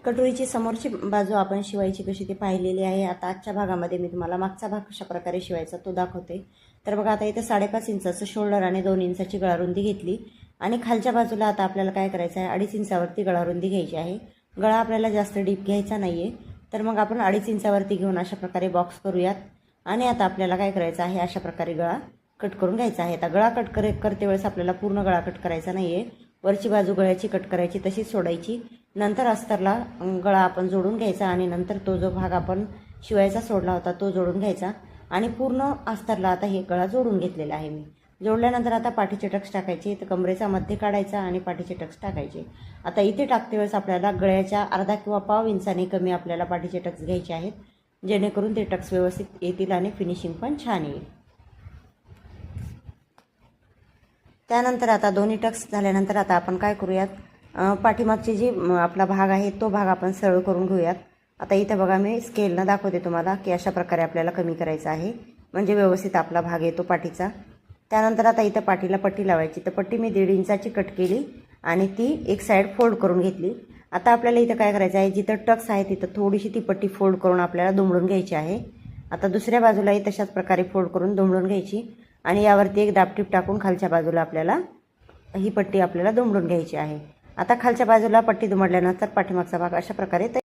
कटोरीची समोरची बाजू आपण शिवायची कशी ते पाहिलेली आहे। आता आजच्या भागामध्ये मी तुम्हाला मागचा भाग कशा प्रकारे शिवायचा तो दाखवते। तर बघा, आता इथे 5.5 इंचाचं शोल्डर आणि 2 इंचाची गळारुंदी घेतली आणि खालच्या बाजूला आता आपल्याला काय करायचं आहे, 2.5 इंचावरती गळारुंदी घ्यायची आहे। गळा आपल्याला जास्त डीप घ्यायचा नाहीये, तर मग आपण 2.5 इंचावरती घेऊन अशा प्रकारे बॉक्स करूयात। आणि आता आपल्याला काय करायचं आहे, अशा प्रकारे गळा कट करून घ्यायचा आहे। आता गळा कट करते वेळेस आपल्याला पूर्ण गळा कट करायचा नाहीये, वरची बाजू गळ्याची कट करायची तशीच सोडायची। नंतर अस्तरला गळा आपण जोडून घ्यायचा आणि नंतर तो जो भाग आपण शिवायचा सोडला होता तो जोडून घ्यायचा आणि पूर्ण अस्तरला आता हे गळा जोडून घेतलेला आहे मी। जोडल्यानंतर आता पाठीचे टक्स टाकायचे, तर कमरेचा मध्य काढायचा आणि पाठीचे टक्स टाकायचे। आता इथे टाकते वेळेस आपल्याला गळ्याच्या अर्धा किंवा पाव इंचाने कमी आपल्याला पाठीचे टक्स घ्यायचे आहेत, जेणेकरून ते टक्स व्यवस्थित येतील आणि फिनिशिंग पण छान येईल। त्यानंतर आता दोन्ही टक्स झाल्यानंतर आता आपण काय करूयात, पाठीमागची जी आपला भाग आहे तो भाग आपण सरळ करून घेऊयात। आता इथे बघा, मी स्केलनं दाखवते तुम्हाला की अशा प्रकारे आपल्याला कमी करायचं आहे, म्हणजे व्यवस्थित आपला भाग येतो पाठीचा। त्यानंतर आता इथे पाठीला पट्टी लावायची, तर पट्टी मी 1.5 इंचाची कट केली आणि ती एक साईड फोल्ड करून घेतली। आता आपल्याला इथं काय करायचं आहे, जिथं टक्स आहे तिथं थोडीशी ती पट्टी फोल्ड करून आपल्याला दुमडून घ्यायची आहे। आता दुसऱ्या बाजूलाही तशाच प्रकारे फोल्ड करून दुमडून घ्यायची आणि यावरती एक दाबटीप टाकून खालच्या बाजूला आपल्याला ही पट्टी आपल्याला दुमडून घ्यायची आहे। आता खालच्या बाजूला पट्टी दुमडल्यानंतर पाठीमागचा भाग अशा प्रकारे